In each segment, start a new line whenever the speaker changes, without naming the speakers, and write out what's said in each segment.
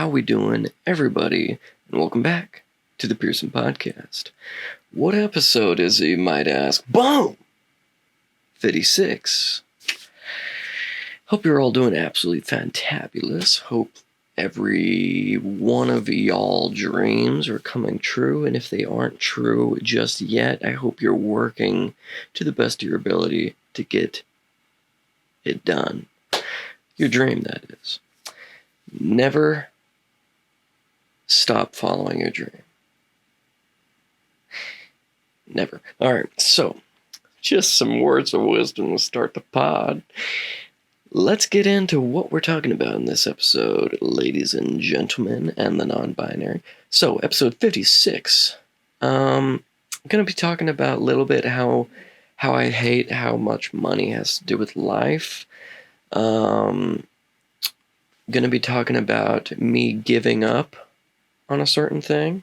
How we doing, everybody? And welcome back to the Pearson podcast. What episode is it, you might ask? Boom! 56. Hope you're all doing absolutely fantabulous. Hope every one of y'all dreams are coming true, and if they aren't true just yet, I hope you're working to the best of your ability to get it done. Your dream, that is. Never stop following your dream. Never. Alright, so, just some words of wisdom to start the pod. Let's get into what we're talking about in this episode, ladies and gentlemen, and the non-binary. So, episode 56. I'm going to be talking about a little bit how I hate how much money has to do with life. Going to be talking about me giving up on a certain thing.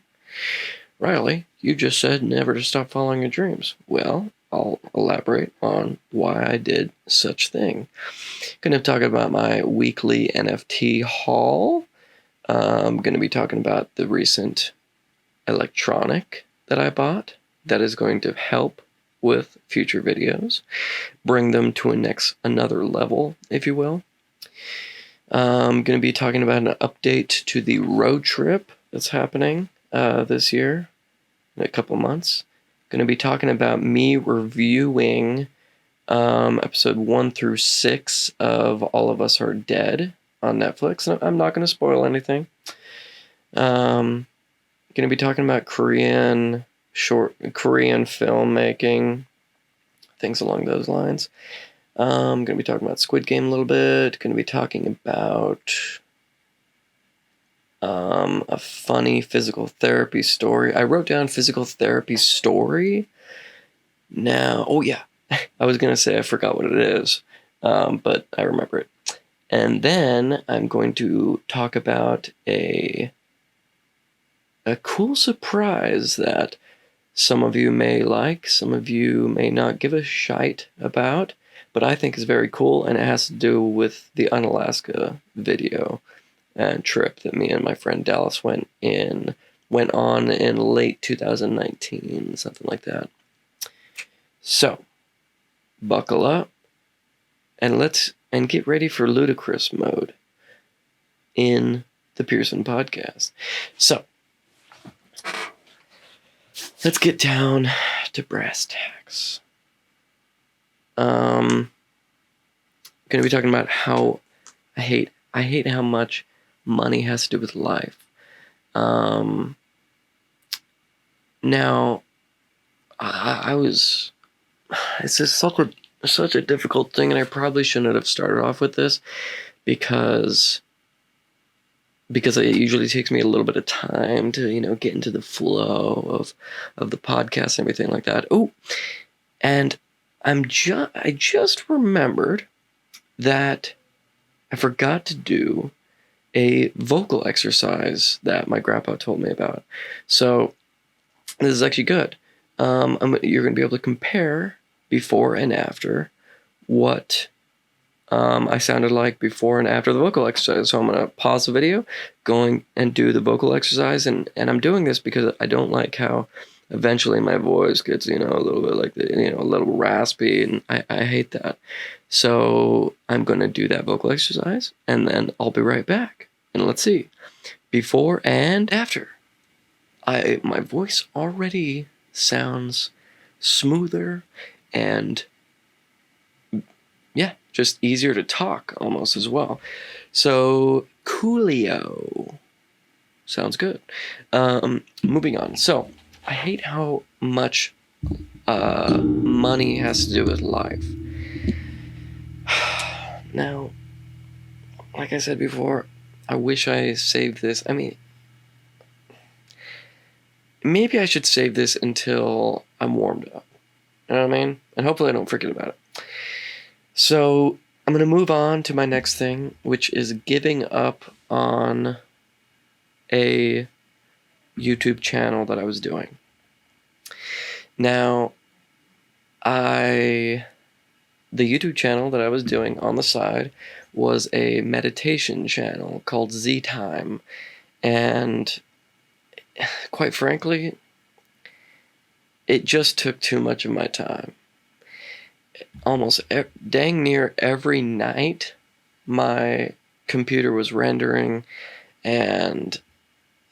Riley, you just said never to stop following your dreams. Well, I'll elaborate on why I did such thing. Going to talk about my weekly NFT haul. I'm going to be talking about the recent electronic that I bought that is going to help with future videos, bring them to another level, if you will. I'm going to be talking about an update to the road trip that's happening this year in a couple months. Going to be talking about me reviewing episode 1 through 6 of All of Us Are Dead on Netflix. I'm not going to spoil anything. Going to be talking about Korean filmmaking, things along those lines. I'm going to be talking about Squid Game a little bit. Going to be talking about a funny physical therapy story. I wrote down physical therapy story. Now, oh yeah, I was going to say I forgot what it is, but I remember it. And then I'm going to talk about a cool surprise that some of you may like, some of you may not give a shite about, but I think is very cool, and it has to do with the UNALASKA video and trip that me and my friend Dallas went on in late 2019, something like that. So, buckle up and get ready for ludicrous mode in the Pearson podcast. So, let's get down to brass tacks. Going to be talking about how I hate how much money has to do with life. Now, it's just such a difficult thing, and I probably shouldn't have started off with this because it usually takes me a little bit of time to, get into the flow of the podcast and everything like that. Oh, and I just remembered that I forgot to do a vocal exercise that my grandpa told me about. So this is actually good. You're going to be able to compare before and after what I sounded like before and after the vocal exercise. So I'm going to pause the video, going and do the vocal exercise, and I'm doing this because I don't like how eventually my voice gets, a little bit like a little raspy, and I hate that. So I'm going to do that vocal exercise, and then I'll be right back. And let's see. Before and after. My voice already sounds smoother and, yeah, just easier to talk almost as well. So, coolio. Sounds good. Moving on. So, I hate how much money has to do with life. Now, like I said before, I wish I saved this. I mean, maybe I should save this until I'm warmed up. You know what I mean? And hopefully I don't forget about it. So, I'm going to move on to my next thing, which is giving up on a YouTube channel that I was doing. Now, I the YouTube channel that I was doing on the side was a meditation channel called Z Time, and quite frankly, it just took too much of my time. Almost dang near every night, my computer was rendering, and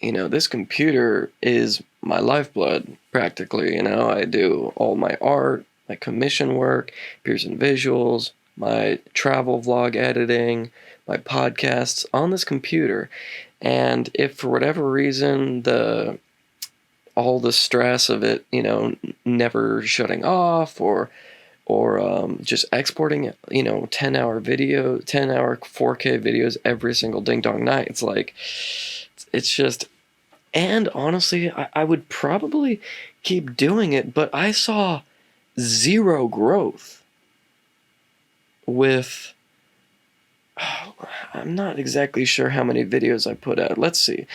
this computer is my lifeblood, practically. I do all my art, my commission work, Pearson visuals, my travel vlog editing, my podcasts on this computer. And if for whatever reason all the stress of it, never shutting off or just exporting, 10-hour 4K videos every single ding dong night, it's like, it's just, and honestly, I would probably keep doing it, but I saw zero growth with, I'm not exactly sure how many videos I put out. Let's see.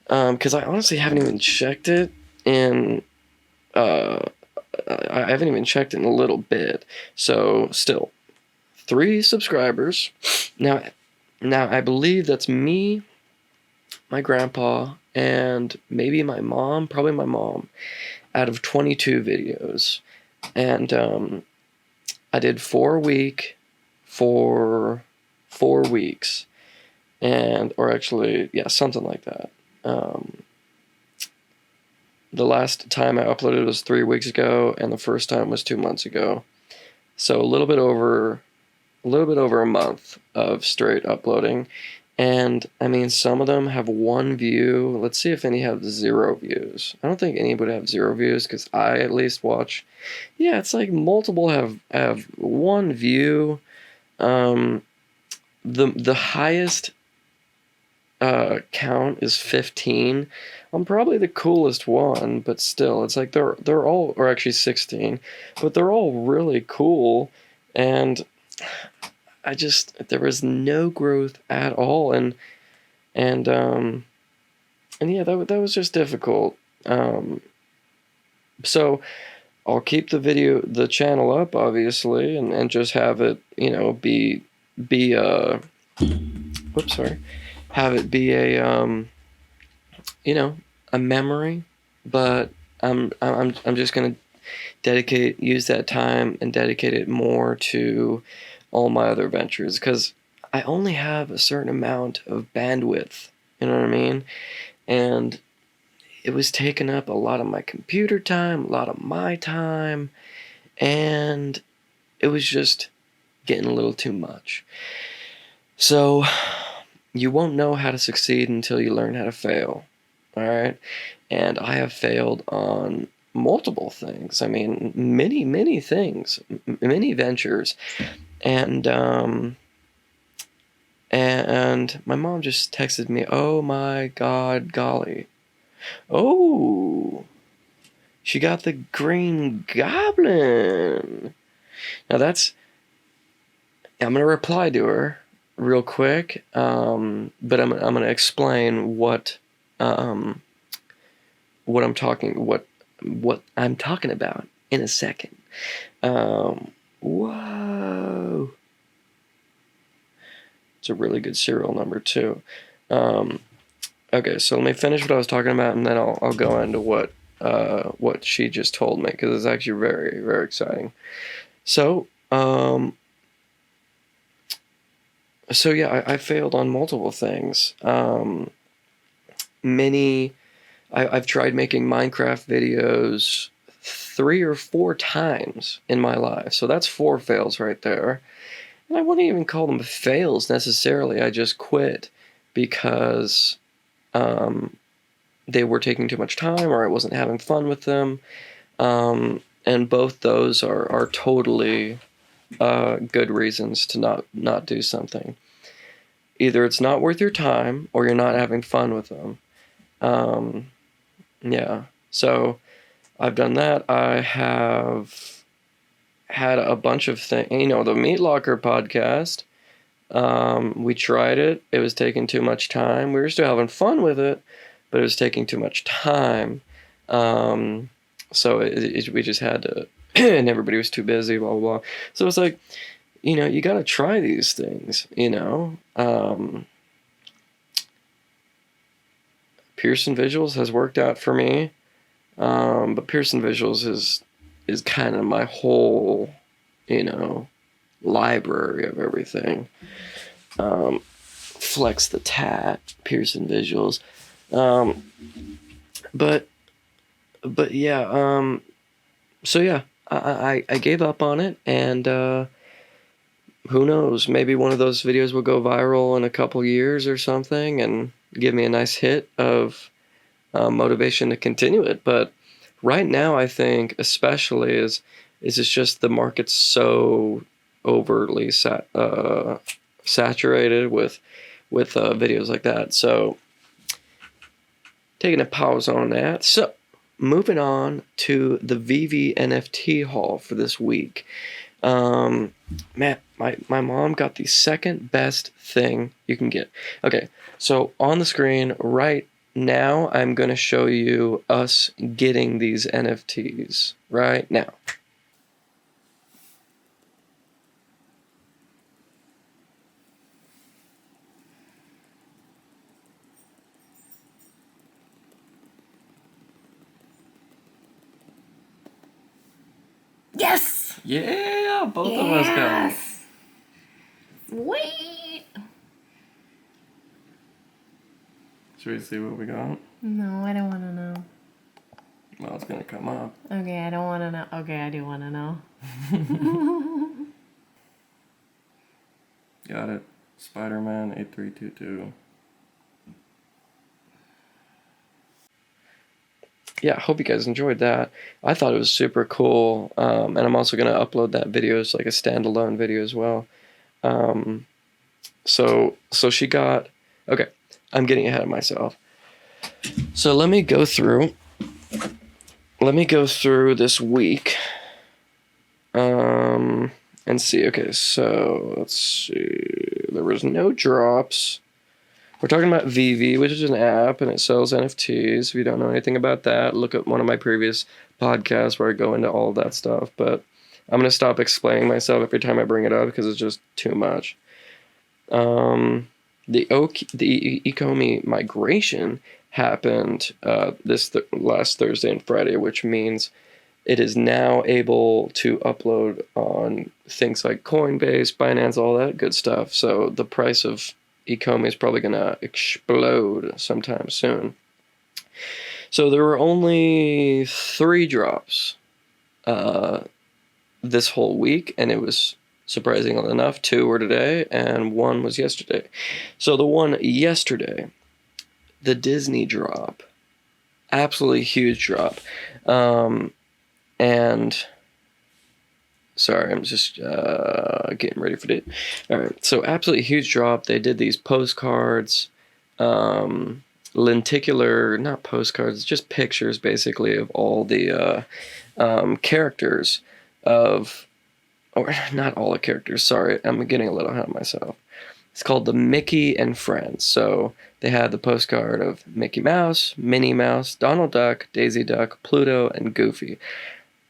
Because I honestly haven't even checked it in, I haven't even checked in a little bit. So still, 3 subscribers. Now I believe that's me, my grandpa, and maybe my mom, probably my mom, out of 22 videos. And I did 4 a week for 4 weeks. Or actually, yeah, something like that. The last time I uploaded was 3 weeks ago, and the first time was 2 months ago. So a little bit over a month of straight uploading. And I mean, some of them have 1 view. Let's see if any have 0 views. I don't think any would have 0 views, because I at least watch. Yeah, it's like multiple have 1 view. The highest count is 15. I'm probably the coolest one, but still, it's like they're all, or actually 16, but they're all really cool, and there was no growth at all, and yeah, that was just difficult. So I'll keep the channel up, obviously, and just have it, be whoops, sorry, have it be a a memory, but I'm just gonna use that time and dedicate it more to all my other ventures, because I only have a certain amount of bandwidth, you know what I mean? And it was taking up a lot of my computer time, a lot of my time, and it was just getting a little too much. So you won't know how to succeed until you learn how to fail. All right? And I have failed on multiple things. I mean, many things, many ventures. And my mom just texted me, "Oh my God, golly. Oh, she got the Green Goblin." Now I'm going to reply to her real quick, but I'm going to explain what I'm talking about in a second. Whoa. It's a really good serial number too. Okay, so let me finish what I was talking about, and then I'll go into what she just told me, because it's actually very, very exciting. So yeah, I failed on multiple things. I've tried making Minecraft videos 3 or 4 times in my life, so that's 4 fails right there. And I wouldn't even call them fails necessarily. I just quit because they were taking too much time, or I wasn't having fun with them. And both those are totally good reasons to not do something. Either it's not worth your time, or you're not having fun with them. Yeah, so I've done that. I have had a bunch of things. The Meat Locker podcast. We tried it. It was taking too much time. We were still having fun with it, but it was taking too much time. we just had to, and everybody was too busy, blah, blah, blah. So it's like, you got to try these things, Pearson Visuals has worked out for me, but Pearson Visuals is kind of my whole, library of everything. Flex the Tat, Pearson Visuals, but yeah, so yeah, I gave up on it, and who knows, maybe one of those videos will go viral in a couple years or something and give me a nice hit of motivation to continue it. But right now, I think especially is it's just the market's so overtly saturated with videos like that. So taking a pause on that. So moving on to the VeVe NFT haul for this week. Man, my mom got the second best thing you can get. Okay, so on the screen right now, I'm going to show you us getting these NFTs right now.
Yes!
Yeah, both of us got it.
Sweet!
Should we see what we got?
No, I don't want to know.
Well, it's gonna come up.
Okay, I don't want to know. Okay, I do want to know.
Got it. Spider-Man 8322. Yeah, I hope you guys enjoyed that. I thought it was super cool, and I'm also going to upload that video as like a standalone video as well. So she got... Okay, I'm getting ahead of myself. So let me go through this week, and see. Okay, so let's see. There was no drops. We're talking about VeVe, which is an app, and it sells NFTs. If you don't know anything about that, look at one of my previous podcasts where I go into all of that stuff. But I'm going to stop explaining myself every time I bring it up because it's just too much. The Ecomi migration happened last Thursday and Friday, which means it is now able to upload on things like Coinbase, Binance, all that good stuff. So the price of Ecomi is probably going to explode sometime soon. So there were only 3 drops this whole week, and it was surprisingly enough 2 were today, and 1 was yesterday. So the one yesterday, the Disney drop, absolutely huge drop, and sorry, I'm just getting ready for it. All right, so absolutely huge drop. They did these postcards, lenticular, not postcards, just pictures basically of all the characters of, or not all the characters, sorry, I'm getting a little ahead of myself. It's called the Mickey and Friends. So they had the postcard of Mickey Mouse, Minnie Mouse, Donald Duck, Daisy Duck, Pluto, and Goofy.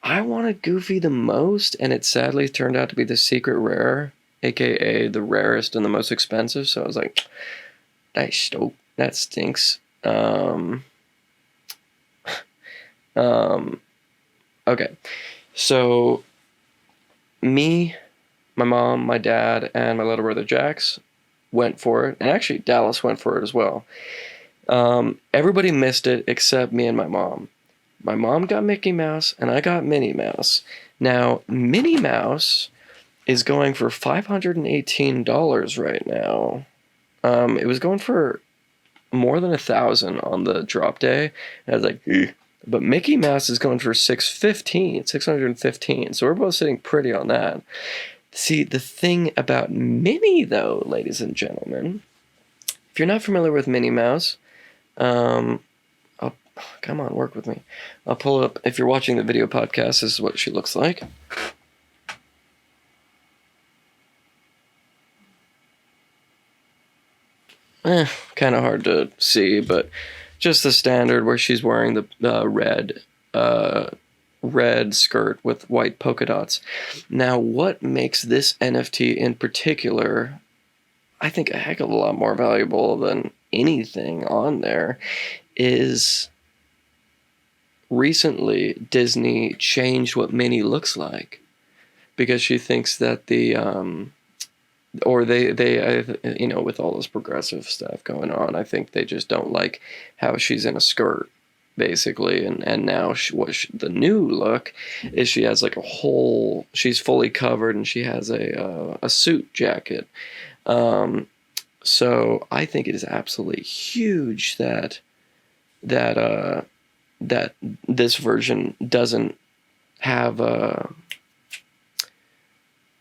I wanted Goofy the most, and it sadly turned out to be the secret rare, aka the rarest and the most expensive. So I was like, that stinks. Okay, so me, my mom, my dad, and my little brother Jax went for it, and actually Dallas went for it as well. Everybody missed it except me and my mom. My mom got Mickey Mouse, and I got Minnie Mouse. Now, Minnie Mouse is going for $518 right now. It was going for more than $1,000 on the drop day. And I was like, eh. But Mickey Mouse is going for $615. So we're both sitting pretty on that. See, the thing about Minnie, though, ladies and gentlemen, if you're not familiar with Minnie Mouse, come on, work with me. I'll pull up, if you're watching the video podcast, this is what she looks like. Kind of hard to see, but just the standard where she's wearing the red red skirt with white polka dots. Now, what makes this NFT in particular, I think, a heck of a lot more valuable than anything on there, is recently Disney changed what Minnie looks like, because she thinks that they with all this progressive stuff going on, I think they just don't like how she's in a skirt, basically. And now the new look is she has like she's fully covered, and she has a suit jacket. So I think it is absolutely huge that this version doesn't have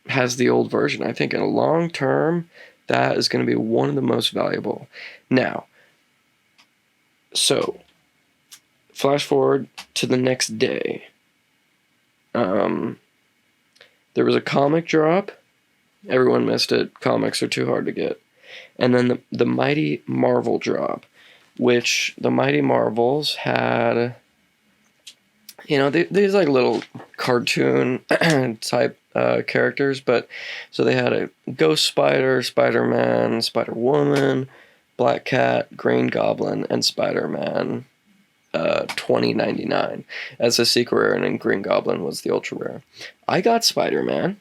has the old version. I think in a long term, that is going to be one of the most valuable. Now, so flash forward to the next day. There was a comic drop. Everyone missed it. Comics are too hard to get. And then the Mighty Marvel drop, which the Mighty Marvels had, these like little cartoon type characters, but so they had a Ghost Spider, Spider-Man, Spider-Woman, Black Cat, Green Goblin, and Spider-Man 2099 as a secret rare, and then Green Goblin was the ultra rare. I got Spider-Man,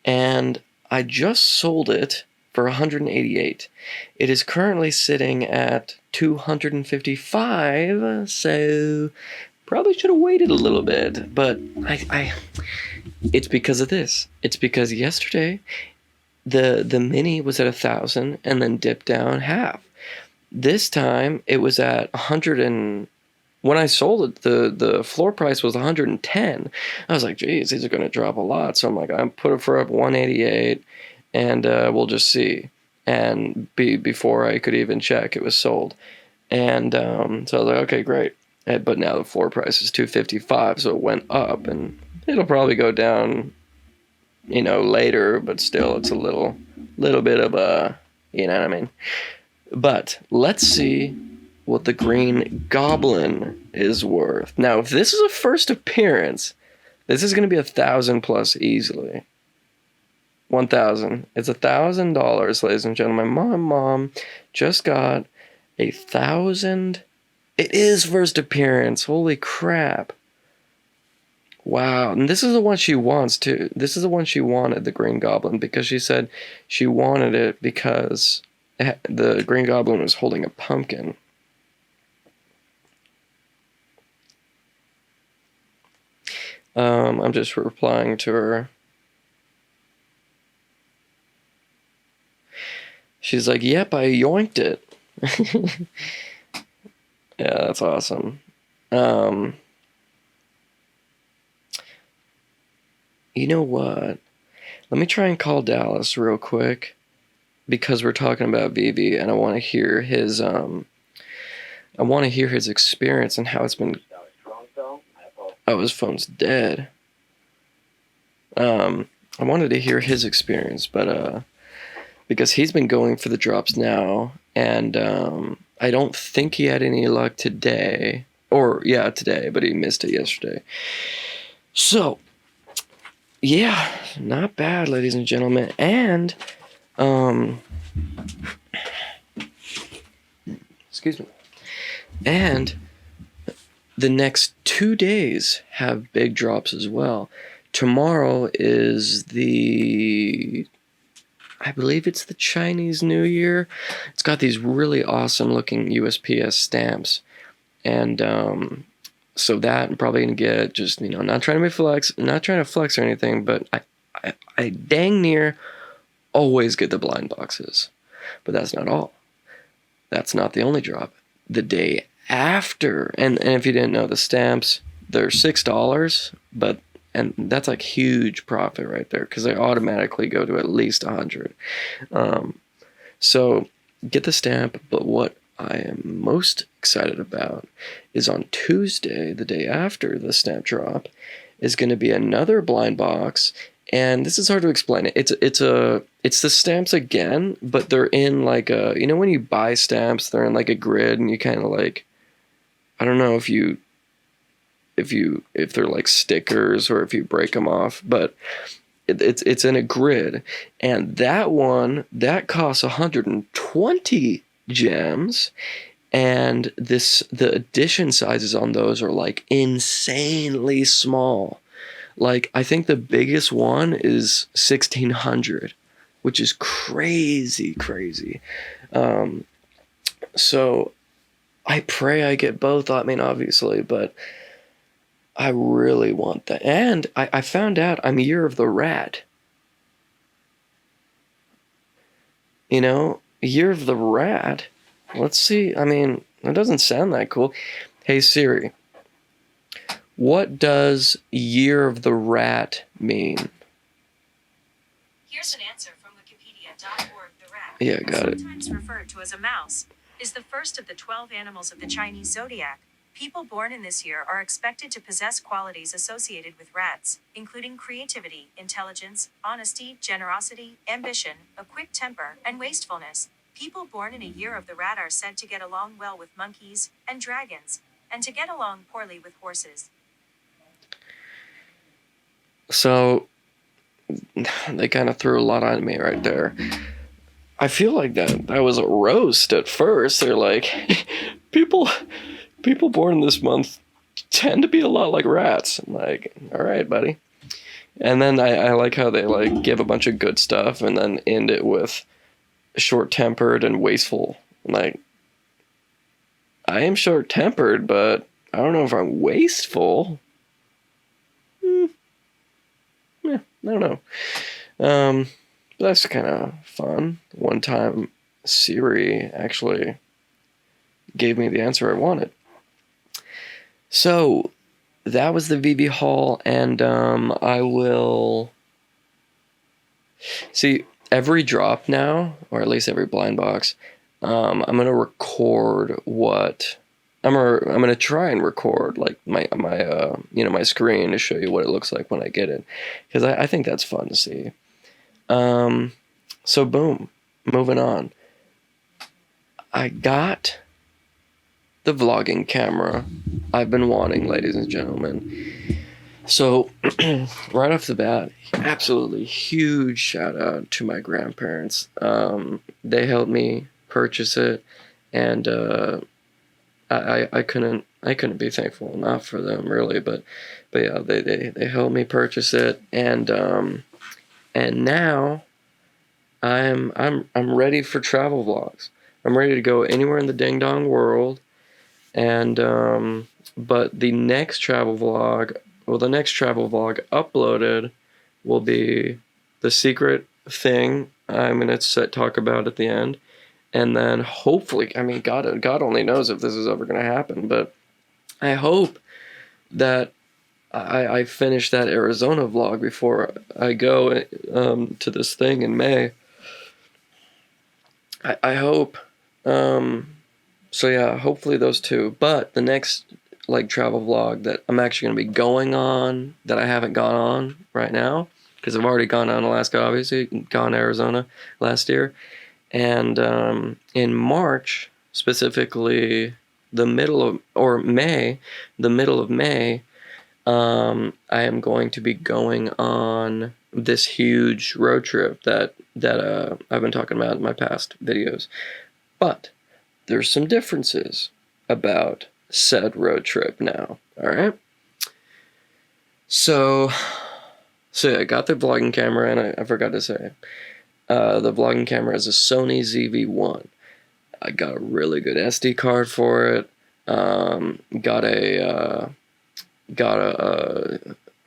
and I just sold it for 188. It is currently sitting at 255, so probably should have waited a little bit, but it's because of this. It's because yesterday the mini was at 1,000 and then dipped down half. This time it was at 100, and when I sold it, the floor price was 110. I was like, geez, these are going to drop a lot. So I'm like, I'm put it for up 188, and we'll just see. And before I could even check, it was sold. And so I was like, okay, great. But now the floor price is 255, so it went up, and it'll probably go down, later. But still, it's a little bit of a, you know what I mean. But let's see what the Green Goblin is worth. Now, if this is a first appearance, this is going to be 1,000 plus easily. 1,000. It's $1,000, ladies and gentlemen. My mom just got 1,000. It is first appearance. Holy crap. Wow. And this is the one she wants, too. This is the one she wanted, the Green Goblin, because she said she wanted it because the Green Goblin was holding a pumpkin. I'm just replying to her. She's like, yep, I yoinked it. Yeah, that's awesome. You know what? Let me try and call Dallas real quick, because we're talking about VeVe, and I want to hear his experience and how it's been. Oh, his phone's dead. I wanted to hear his experience, but because he's been going for the drops now, and I don't think he had any luck today. Or, yeah, today, but he missed it yesterday. So, yeah, not bad, ladies and gentlemen. And, excuse me. And the next 2 days have big drops as well. Tomorrow is I believe it's the Chinese New Year. It's got these really awesome looking USPS stamps. And so that I'm probably going to get, just, not trying to flex or anything, but I dang near always get the blind boxes. But that's not all. That's not the only drop. The day after, and if you didn't know, the stamps, they're $6, and that's like huge profit right there, because they automatically go to at least 100. So get the stamp, but what I am most excited about is on Tuesday, the day after the stamp drop, is going to be another blind box. And this is hard to explain. It's the stamps again, but they're in like a, when you buy stamps, they're in like a grid, and you kind of like, I don't know if you if they're like stickers or if you break them off, but it's in a grid, and that one that costs 120 gems, and the edition sizes on those are like insanely small. Like I think the biggest one is 1600, which is crazy. So I pray I get both. I mean, obviously, but I really want that. And I found out I'm Year of the Rat. You know, Year of the Rat. Let's see. I mean, that doesn't sound that cool. Hey Siri, what does Year of the Rat mean?
Here's an answer from Wikipedia.org. The rat,
Yeah, got it.
sometimes referred to as a mouse, is the first of the 12 animals of the Chinese zodiac. People born in this year are expected to possess qualities associated with rats, including creativity, intelligence, honesty, generosity, ambition, a quick temper, and wastefulness. People born in a year of the rat are said to get along well with monkeys and dragons, and to get along poorly with horses.
So they kind of threw a lot on me right there. I feel like that was a roast at first. They're like, people born this month tend to be a lot like rats. I'm like, all right, buddy. And then I like how they like give a bunch of good stuff and then end it with short-tempered and wasteful. I'm like, I am short-tempered, but I don't know if I'm wasteful. Yeah, I don't know. That's kind of fun. One time, Siri actually gave me the answer I wanted. So, that was the VeVe haul, and I will... See, every drop now, or at least every blind box, I'm going to record what... I'm gonna try and record like my my screen to show you what it looks like when I get it, because I think that's fun to see. So boom, moving on. I got the vlogging camera I've been wanting, ladies and gentlemen. So right off the bat, absolutely huge shout out to my grandparents. They helped me purchase it, and I couldn't be thankful enough for them, really, but yeah, they helped me purchase it, and now I'm ready for travel vlogs. I'm ready to go anywhere in the ding dong world, and but the next travel vlog uploaded will be the secret thing I'm gonna talk about at the end. And then hopefully, I mean, God only knows if this is ever going to happen, but I hope that I finish that Arizona vlog before I go to this thing in May. I hope. So yeah, hopefully those two. But the next like travel vlog that I'm actually going to be going on, that I haven't gone on right now, because I've already gone on Alaska, obviously, gone to Arizona last year. And in March, specifically the middle of May, I am going to be going on this huge road trip that I've been talking about in my past videos. But there's some differences about said road trip now. All right. So yeah, I got the vlogging camera, and I forgot to say. The vlogging camera is a Sony ZV-1. I got a really good SD card for it. I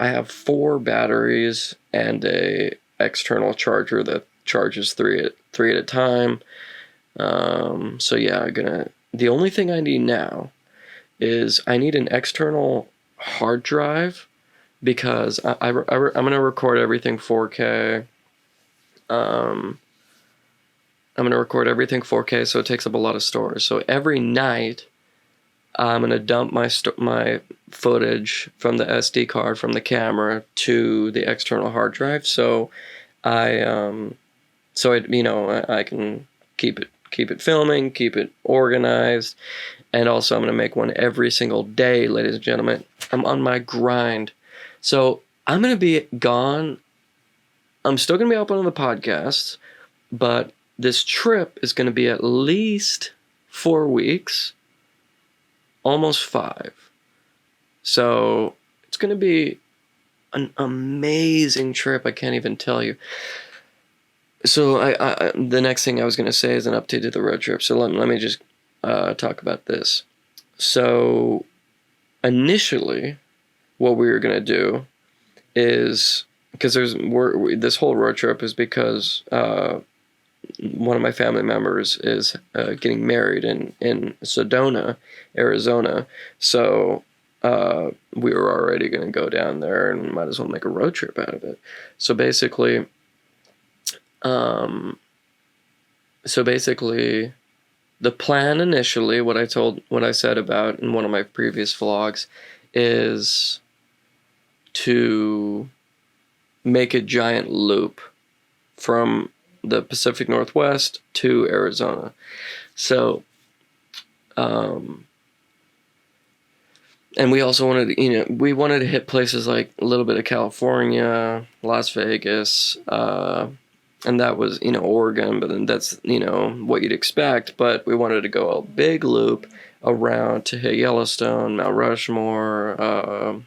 have 4 batteries and a external charger that charges three at a time. So yeah, the only thing I need now is I need an external hard drive, because I'm gonna record everything 4K. I'm going to record everything 4K, so it takes up a lot of storage. So every night, I'm going to dump my footage from the SD card from the camera to the external hard drive. So I can keep it filming, keep it organized, And also, I'm going to make one every single day, ladies and gentlemen. I'm on my grind. So I'm going to be gone. I'm still going to be up on the podcast, but this trip is going to be at least 4 weeks, almost 5. So it's going to be an amazing trip. I can't even tell you. So the next thing I was going to say is an update to the road trip. So let me just talk about this. So initially, what we were going to do is, because this whole road trip is because one of my family members is getting married in Sedona, Arizona. So we were already going to go down there and might as well make a road trip out of it. So basically, the plan initially, what I said about in one of my previous vlogs, is to make a giant loop from the Pacific Northwest to Arizona. So, and we also wanted to hit places like a little bit of California, Las Vegas, and that was, Oregon, but then that's, what you'd expect. But we wanted to go a big loop around to hit Yellowstone, Mount Rushmore,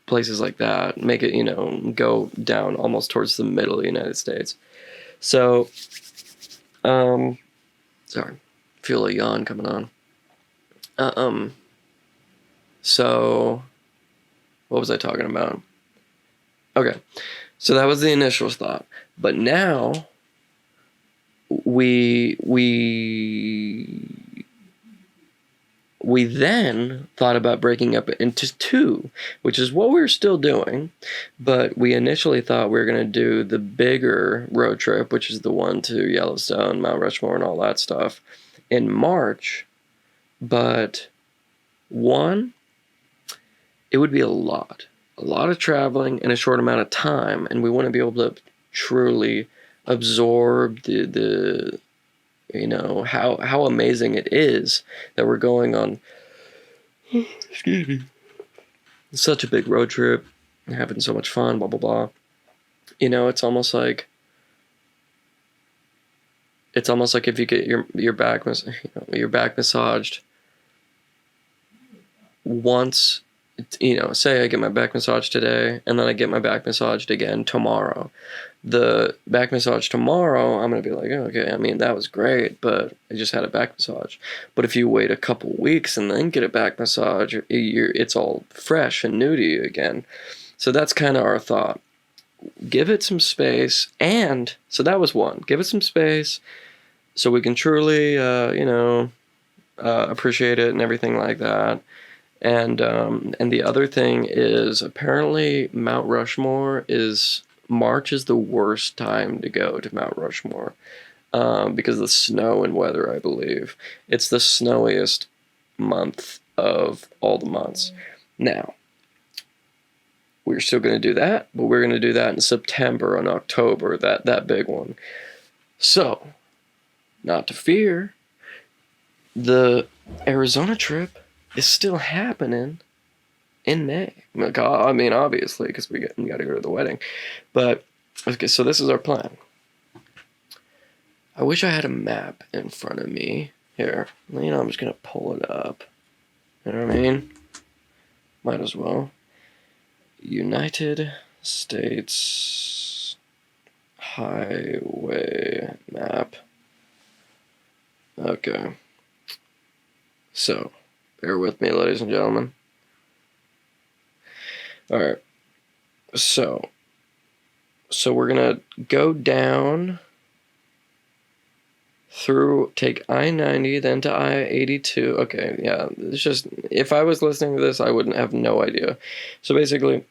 places like that. Make it, go down almost towards the middle of the United States. So, sorry, feel a yawn coming on. So, what was I talking about? Okay. So that was the initial thought, but now we then thought about breaking up into 2, which is what we're still doing, but we initially thought we were going to do the bigger road trip, which is the one to Yellowstone, Mount Rushmore, and all that stuff in March, but one, it would be a lot of traveling in a short amount of time, and we want to be able to truly absorb the how amazing it is that we're going on excuse me, such a big road trip and having so much fun, blah blah blah. It's almost like if you get your back massaged once. Say I get my back massage today, and then I get my back massaged again tomorrow. The back massage tomorrow, I'm going to be like, oh, okay, that was great, but I just had a back massage. But if you wait a couple weeks and then get a back massage, it's all fresh and new to you again. So that's kind of our thought. Give it some space, and so that was one. Give it some space so we can truly, appreciate it and everything like that. And the other thing is, apparently Mount Rushmore March is the worst time to go to Mount Rushmore because of the snow and weather, I believe. It's the snowiest month of all the months. Now, we're still going to do that, but we're going to do that in September and October, that big one. So, not to fear, the Arizona trip is still happening in May. Obviously, because we got to go to the wedding. But, okay, so this is our plan. I wish I had a map in front of me. Here, I'm just going to pull it up. You know what I mean? Might as well. United States Highway map. Okay. So, bear with me, ladies and gentlemen. Alright. So we're going to go down through, take I-90, then to I-82. Okay, yeah, it's just, if I was listening to this, I wouldn't have no idea. So basically,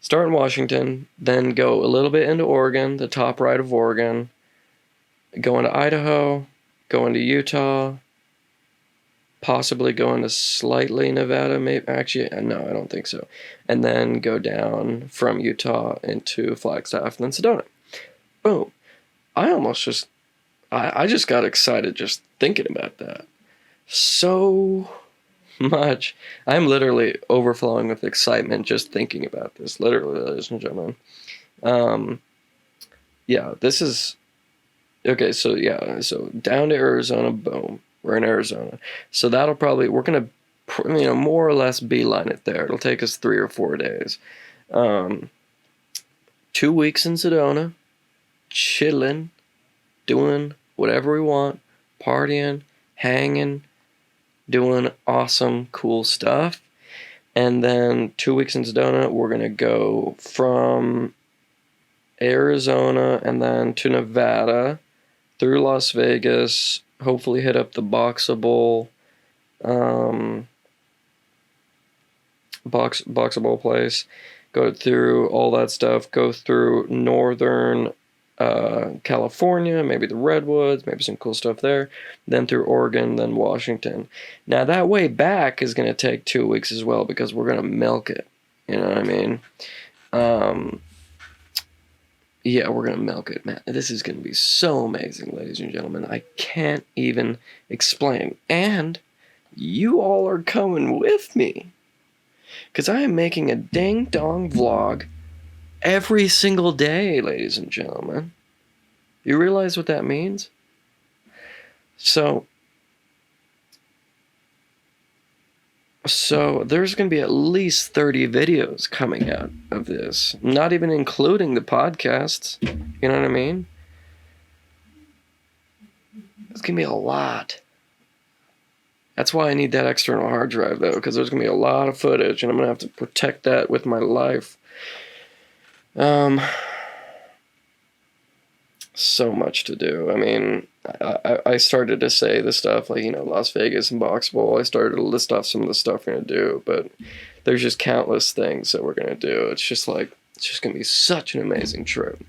start in Washington, then go a little bit into Oregon, the top right of Oregon, go into Idaho, go into Utah, possibly go into slightly Nevada, maybe. Actually, no, I don't think so. And then go down from Utah into Flagstaff and then Sedona. Boom. I just got excited just thinking about that. so much. I'm literally overflowing with excitement just thinking about this. Literally, ladies and gentlemen. Yeah, this is okay. So yeah, so down to Arizona, boom. We're in Arizona, so we're gonna, more or less beeline it there. It'll take us 3 or 4 days. 2 weeks in Sedona, chilling, doing whatever we want, partying, hanging, doing awesome, cool stuff. And then 2 weeks in Sedona, we're going to go from Arizona and then to Nevada, through Las Vegas, hopefully hit up the Boxable, Boxable place, go through all that stuff, go through northern California, maybe the Redwoods, maybe some cool stuff there, then through Oregon, then Washington. Now that way back is going to take 2 weeks as well because we're going to milk it. You know what I mean? Yeah, we're going to milk it, man. This is going to be so amazing, ladies and gentlemen. I can't even explain. And you all are coming with me because I am making a ding-dong vlog every single day, ladies and gentlemen. You realize what that means? So there's going to be at least 30 videos coming out of this, not even including the podcasts. You know what I mean? It's going to be a lot. That's why I need that external hard drive, though, because there's going to be a lot of footage, and I'm going to have to protect that with my life. So much to do. I mean, I started to say the stuff like, Las Vegas and Boxable. I started to list off some of the stuff we're going to do, but there's just countless things that we're going to do. It's just going to be such an amazing trip.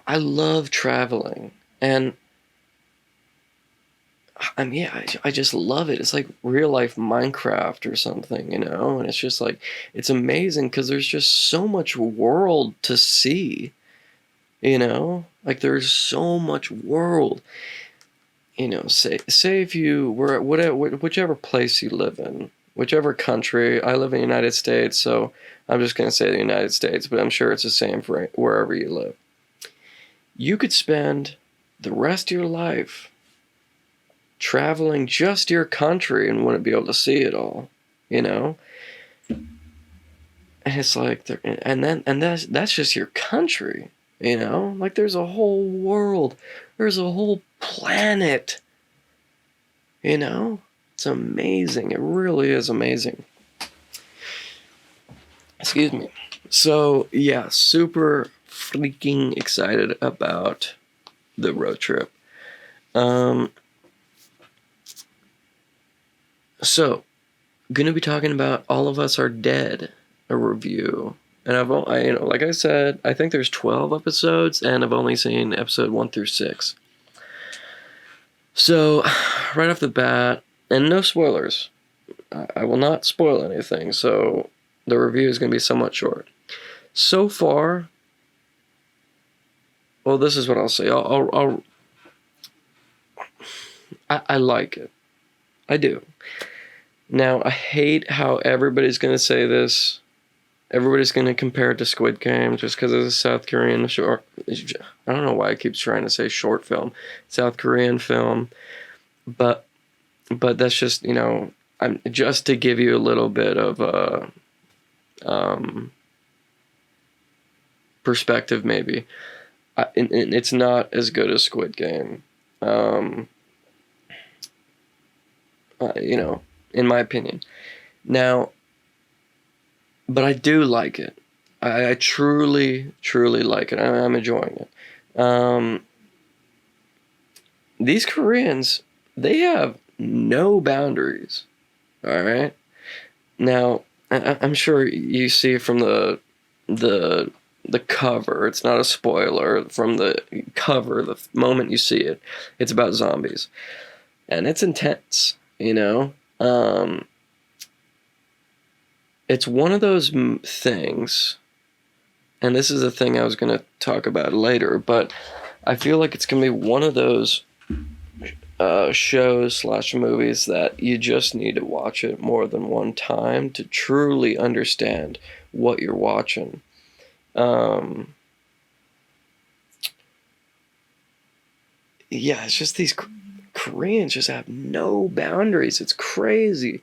I love traveling, and I mean, I just love it. It's like real life Minecraft or something, and it's just like, it's amazing because there's just so much world to see. Like there's so much world. Say if you were at whichever place you live in, whichever country. I live in the United States, so I'm just gonna say the United States, but I'm sure it's the same for wherever you live. You could spend the rest of your life traveling just your country and wouldn't be able to see it all, And it's like, and that's just your country. Like there's a whole world, there's a whole planet, it's amazing. It really is amazing. Excuse me. So yeah, super freaking excited about the road trip. So gonna be talking about All of Us Are Dead, a review. And like I said, I think there's 12 episodes, and I've only seen episode 1 through 6. So, right off the bat, and no spoilers. I will not spoil anything, so the review is going to be somewhat short. So far, well, this is what I'll say. I like it. I do. Now, I hate how everybody's going to say this. Everybody's going to compare it to Squid Game just because it's a South Korean short. I don't know why I keep trying to say short film. South Korean film. But that's just, I'm just to give you a little bit of perspective, maybe. It's not as good as Squid Game. In my opinion. Now, but I do like it. I truly, truly like it. I'm enjoying it. These Koreans, they have no boundaries. All right. Now, I'm sure you see from the cover. It's not a spoiler. From the cover, the moment you see it, it's about zombies, and it's intense. It's one of those things, and this is a thing I was going to talk about later, but I feel like it's going to be one of those shows slash movies that you just need to watch it more than one time to truly understand what you're watching. Yeah, it's just these Koreans just have no boundaries. It's crazy,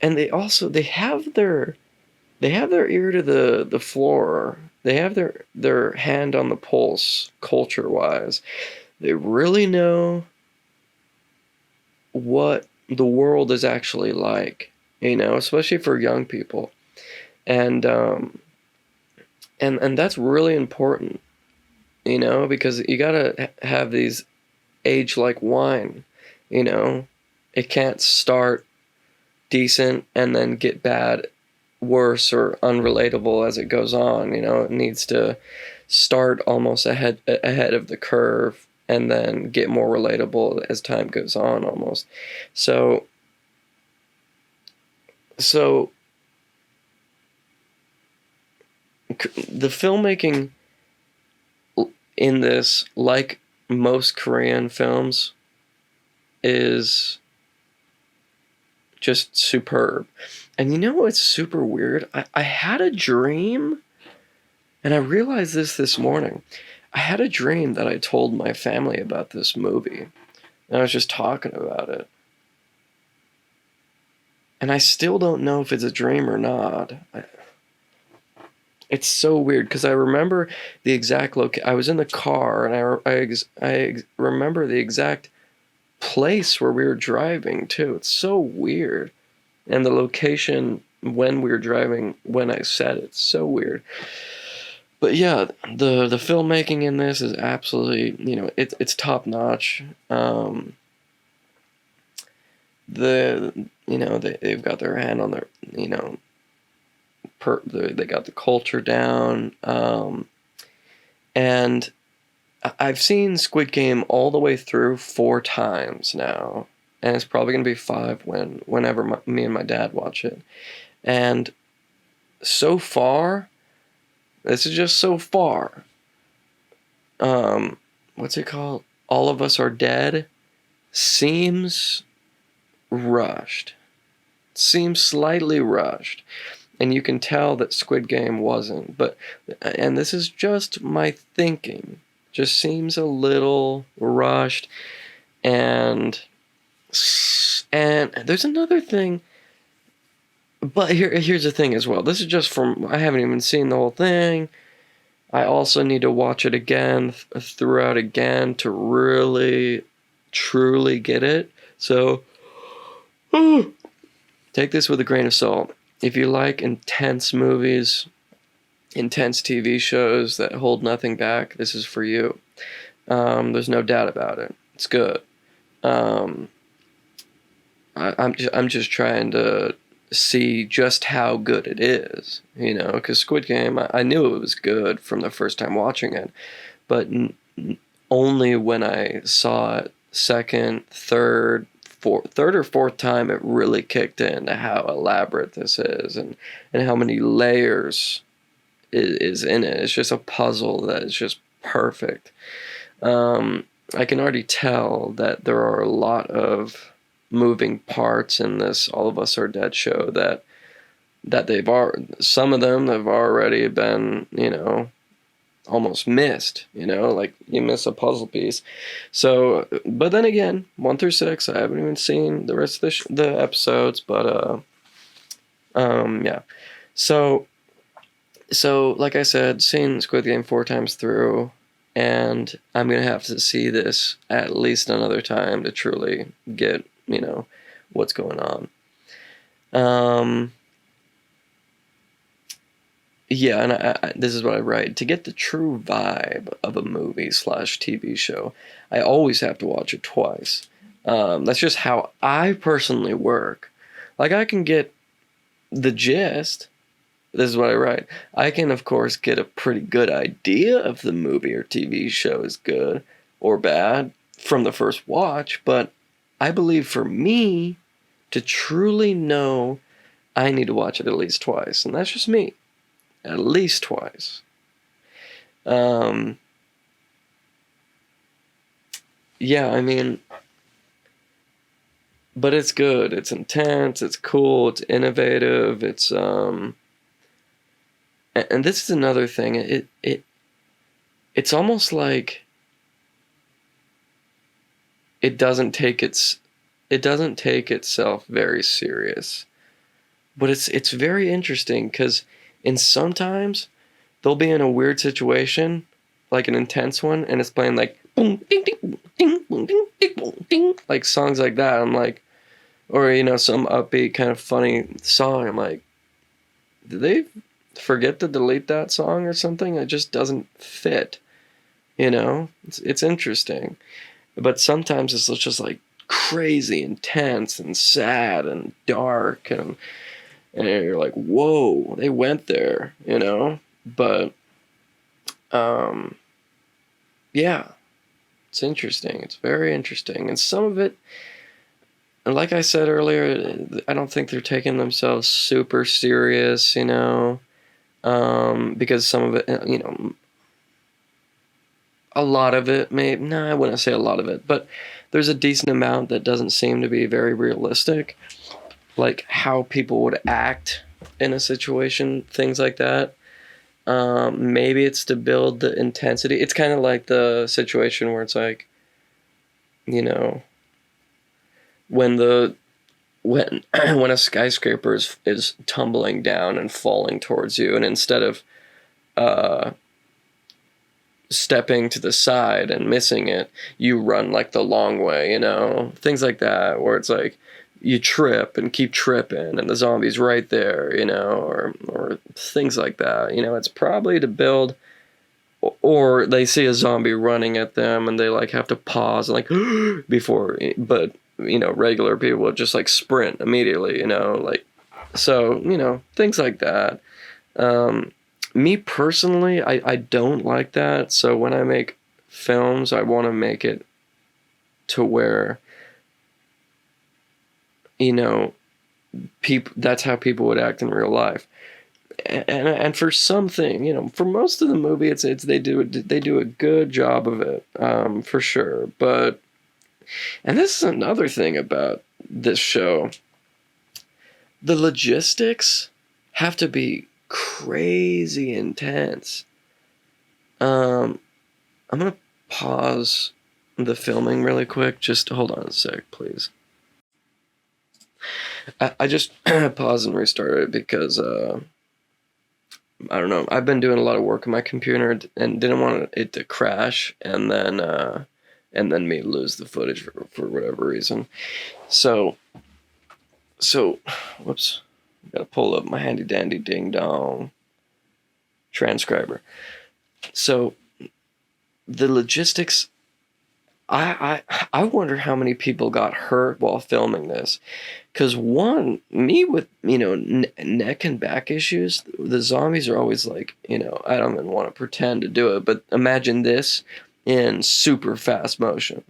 and they have their ear to the floor. They have their hand on the pulse, culture wise. They really know what the world is actually like, especially for young people, and and that's really important, because you gotta have these age like wine, it can't start decent and then get bad, worse, or unrelatable as it goes on. It needs to start almost ahead of the curve and then get more relatable as time goes on almost. So the filmmaking in this, like most Korean films, is just superb. And what's super weird? I had a dream, and I realized this morning. I had a dream that I told my family about this movie, and I was just talking about it. And I still don't know if it's a dream or not. It's so weird, because I remember the exact I was in the car, and I remember the exact place where we were driving, too. It's so weird. And the location when we were driving, when I said it, it's so weird. But yeah, the filmmaking in this is absolutely, it's top notch. They've got their hand on their, they got the culture down. And I've seen Squid Game all the way through 4 times now, and it's probably going to be 5 whenever me and my dad watch it. And so far, this is just so far, what's it called? All of Us Are Dead seems rushed. Seems slightly rushed. And you can tell that Squid Game wasn't. And this is just my thinking. Just seems a little rushed. And there's another thing. But here's the thing as well. This is just I haven't even seen the whole thing. I also need to watch it again, throughout again, to really, truly get it. So, take this with a grain of salt. If you like intense movies, intense TV shows that hold nothing back, this is for you. There's no doubt about it. It's good. I'm just trying to see just how good it is, because Squid Game, I knew it was good from the first time watching it, but only when I saw it second, third or fourth time, it really kicked into how elaborate this is, and how many layers is in it. It's just a puzzle that is just perfect. I can already tell that there are a lot of moving parts in this All of Us Are Dead show that some of them have already been, almost missed, like you miss a puzzle piece. So, but then again, 1 through 6, I haven't even seen the rest of the episodes, but yeah. So like I said, seen Squid Game 4 times through, and I'm gonna have to see this at least another time to truly get, what's going on. Yeah, and this is what I write. To get the true vibe of a movie / TV show, I always have to watch it twice. That's just how I personally work. Like, I can get the gist. This is what I write. I can, of course, get a pretty good idea of the movie or TV show is good or bad from the first watch, but I believe for me, to truly know, I need to watch it at least twice, and that's just me. At least twice. Yeah, I mean, but it's good. It's intense. It's cool. It's innovative. And this is another thing. It's almost like it doesn't take itself very serious. But it's very interesting because in sometimes they'll be in a weird situation, like an intense one, and it's playing like boom ding ding boom, ding boom ding ding boom ding, like songs like that. I'm like, or some upbeat kind of funny song. I'm like, did they forget to delete that song or something? It just doesn't fit. It's interesting, but sometimes it's just like crazy intense and sad and dark and you're like, whoa, they went there, but yeah, it's interesting. It's very interesting, and some of it, like I said earlier, I don't think they're taking themselves super serious, because some of it, a lot of it I wouldn't say a lot of it, but there's a decent amount that doesn't seem to be very realistic, like how people would act in a situation, things like that. Maybe it's to build the intensity. It's kind of like the situation where it's like, when when a skyscraper is tumbling down and falling towards you, and instead of stepping to the side and missing it, you run like the long way, things like that, where it's like you trip and keep tripping and the zombie's right there, or things like that. It's probably to build, or they see a zombie running at them and they like have to pause and like before, but regular people would just like sprint immediately, like, so, things like that. Me personally, I don't like that. So when I make films, I want to make it to where, people, that's how people would act in real life. And for something, for most of the movie, it's they do a good job of it, for sure. But, and this is another thing about this show, the logistics have to be crazy intense. I'm gonna pause the filming really quick. Just hold on a sec, please. I just paused and restarted because I don't know. I've been doing a lot of work on my computer and didn't want it to crash and then me lose the footage for whatever reason. So whoops. Gotta pull up my handy dandy ding dong transcriber. So the logistics, I wonder how many people got hurt while filming this, because me with neck and back issues, the zombies are always like, I don't even want to pretend to do it, but imagine this in super fast motion.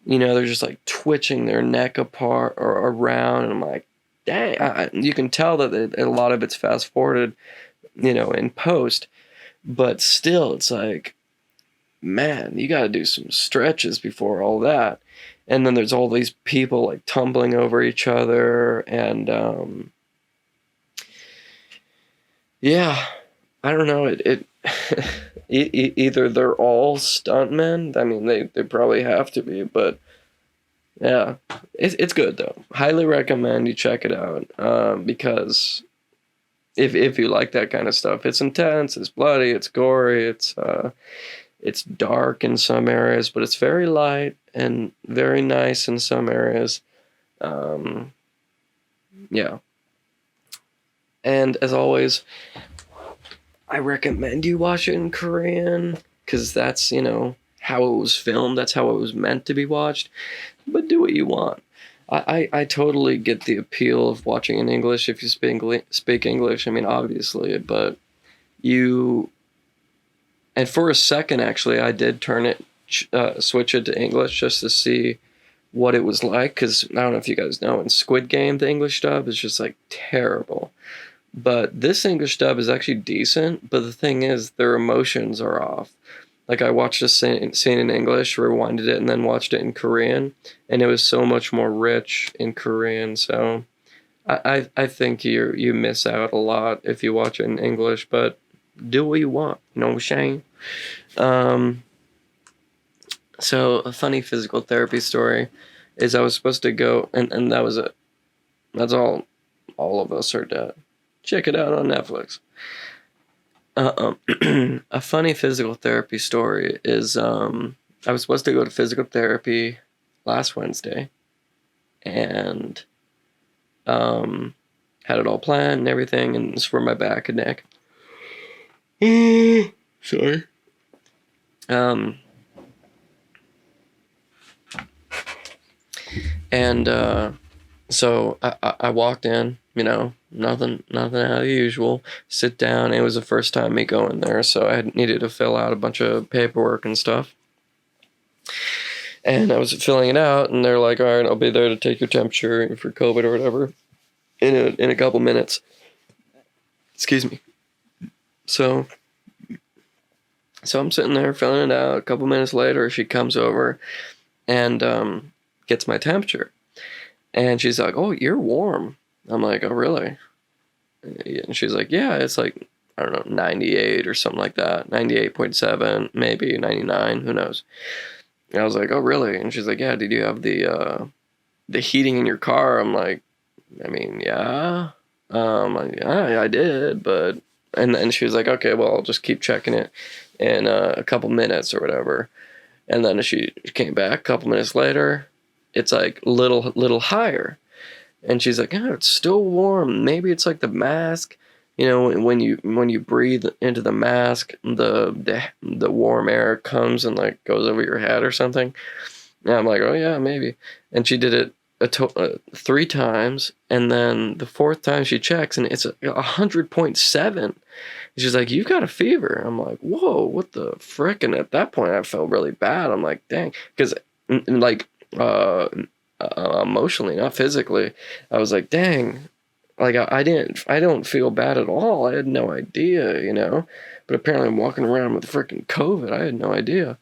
They're just like twitching their neck apart or around, and I'm like, dang, you can tell that a lot of it's fast forwarded, in post, but still, it's like, man, you got to do some stretches before all that, and then there's all these people like tumbling over each other, and yeah, I don't know, it either they're all stuntmen. I mean, they probably have to be, but yeah, it's good though. Highly recommend you check it out, because if you like that kind of stuff, it's intense, it's bloody, it's gory, it's dark in some areas, but it's very light and very nice in some areas. Yeah. And as always, I recommend you watch it in Korean, because that's, how it was filmed. That's how it was meant to be watched. But do what you want. I totally get the appeal of watching in English if you speak English. I mean, obviously, but and for a second, actually, I did switch it to English just to see what it was like, because I don't know if you guys know, in Squid Game, the English dub is just like terrible. But this English dub is actually decent, but the thing is, their emotions are off. Like I watched a scene in English, rewinded it, and then watched it in Korean, and it was so much more rich in Korean. So I think you miss out a lot if you watch it in English, but do what you want. You know what I'm saying? So a funny physical therapy story is I was supposed to go, and that was it. That's all of us are dead. Check it out on Netflix. A funny physical therapy story is I was supposed to go to physical therapy last Wednesday, and had it all planned and everything, and it's for my back and neck. Sorry. And so I walked in, you know, nothing out of the usual. Sit down. It was the first time me going there, so I needed to fill out a bunch of paperwork and stuff. And I was filling it out, and they're like, "All right, I'll be there to take your temperature for COVID or whatever in a couple minutes." Excuse me. So I'm sitting there filling it out. A couple minutes later, she comes over and gets my temperature. And she's like, "Oh, you're warm." I'm like, "Oh, really?" And she's like, "Yeah, it's like, I don't know, 98 or something like that. 98.7, maybe 99, who knows." And I was like, "Oh, really?" And she's like, "Yeah, did you have the heating in your car?" I'm like, "I mean, yeah." Yeah, I did, but... And she was like, "Okay, well, I'll just keep checking it in a couple minutes or whatever." And then she came back a couple minutes later. It's like little higher, and she's like, "Oh, it's still warm. Maybe it's like the mask. You know, when you breathe into the mask, the warm air comes and like goes over your head or something." And I'm like, "Oh yeah, maybe." And she did it 3 times, and then the 4th time she checks, and it's 100.7. She's like, "You've got a fever." I'm like, "Whoa, what the frick?" And at that point, I felt really bad. I'm like, "Dang," because like emotionally, not physically, I was like, "Dang." Like I don't feel bad at all. I had no idea, you know. But apparently, I'm walking around with freaking COVID. I had no idea.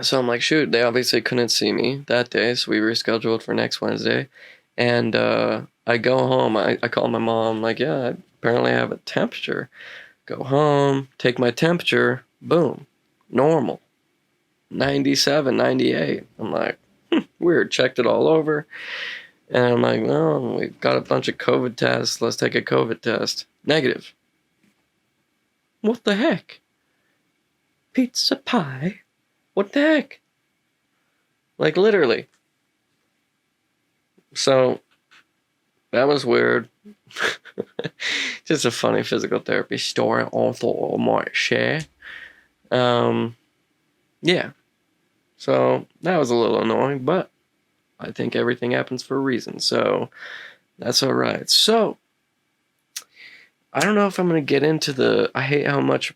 So I'm like, shoot, they obviously couldn't see me that day, so we rescheduled for next Wednesday. And I go home. I call my mom, like, "Yeah, I apparently have a temperature." Go home, take my temperature, boom, normal, 97, 98. I'm like, weird. Checked it all over. And I'm like, "Well, we've got a bunch of COVID tests. Let's take a COVID test. Negative." What the heck? Pizza pie? What the heck? Like, literally. So, that was weird. Just a funny physical therapy story I thought I might share. Yeah. So, that was a little annoying, but I think everything happens for a reason, so that's alright. So, I don't know if I'm going to get into I hate how much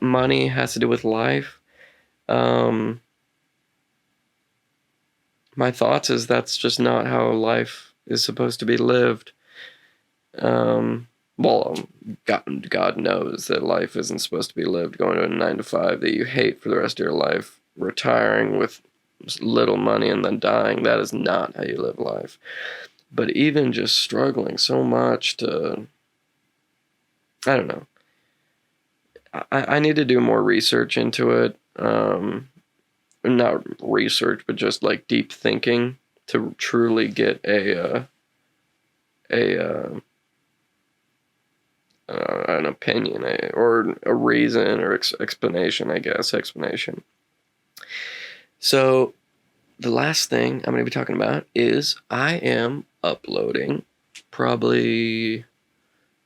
money has to do with life. My thoughts is that's just not how life is supposed to be lived. Well, God knows that life isn't supposed to be lived going to a 9 to 5 that you hate for the rest of your life, retiring with little money and then dying. That is not how you live life. But even just struggling so much to, I don't know. I need to do more research into it. Not research, but just like deep thinking to truly get an opinion or a reason or explanation, I guess. Explanation. So the last thing I'm going to be talking about is I am uploading probably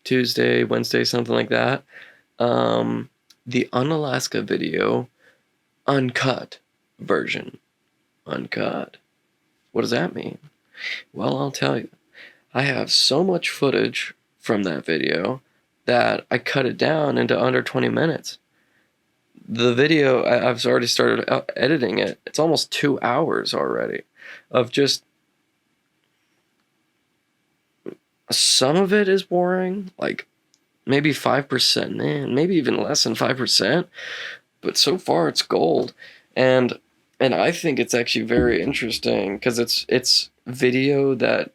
Tuesday, Wednesday, something like that. The UNALASKA video, uncut version. Uncut. What does that mean? Well, I'll tell you. I have so much footage from that video that I cut it down into under 20 minutes. The video, I've already started editing it. It's almost 2 hours already of just... Some of it is boring, like maybe 5%, maybe even less than 5%. But so far it's gold. And I think it's actually very interesting because it's video that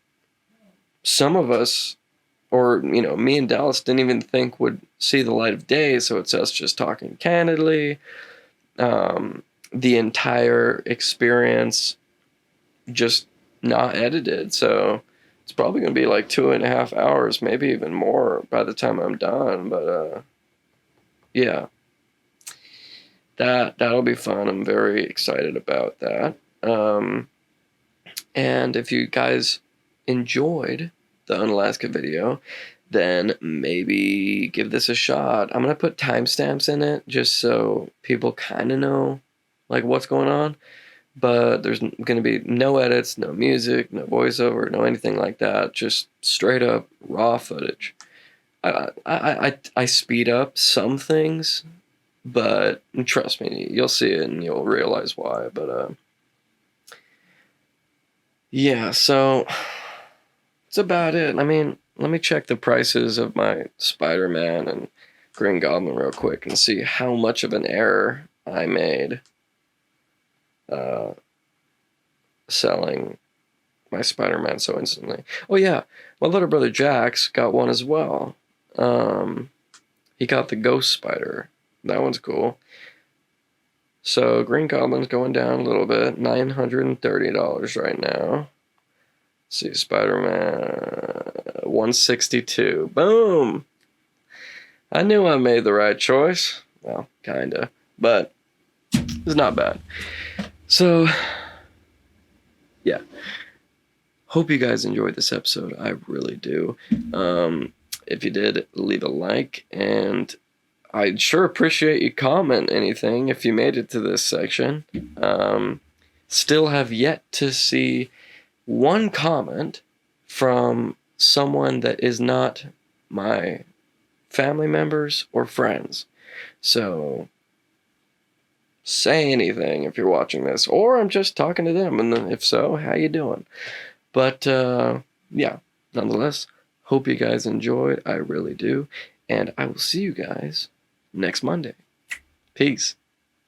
some of us, or me and Dallas, didn't even think would see the light of day. So it's us just talking candidly. The entire experience just not edited. So it's probably going to be like 2.5 hours, maybe even more by the time I'm done. But yeah, that'll be fun. I'm very excited about that. And if you guys enjoyed the UNALASKA video, then maybe give this a shot. I'm going to put timestamps in it just so people kind of know like what's going on. But there's going to be no edits, no music, no voiceover, no anything like that. Just straight up raw footage. I speed up some things, but trust me, you'll see it and you'll realize why. But yeah, so that's about it. I mean, let me check the prices of my Spider-Man and Green Goblin real quick and see how much of an error I made selling my Spider-Man so instantly. Oh yeah, my little brother Jax got one as well. He got the Ghost Spider. That one's cool. So Green Goblin's going down a little bit, $930 right now. Let's see, Spider-Man, $162. Boom! I knew I made the right choice. Well, kinda, but it's not bad. So, yeah. Hope you guys enjoyed this episode. I really do. If you did, leave a like, and I'd sure appreciate you comment anything if you made it to this section. Still have yet to see one comment from someone that is not my family members or friends. So say anything if you're watching this, or I'm just talking to them, and if so, how you doing? But yeah, nonetheless, hope you guys enjoyed. I really do. And I will see you guys next Monday. Peace.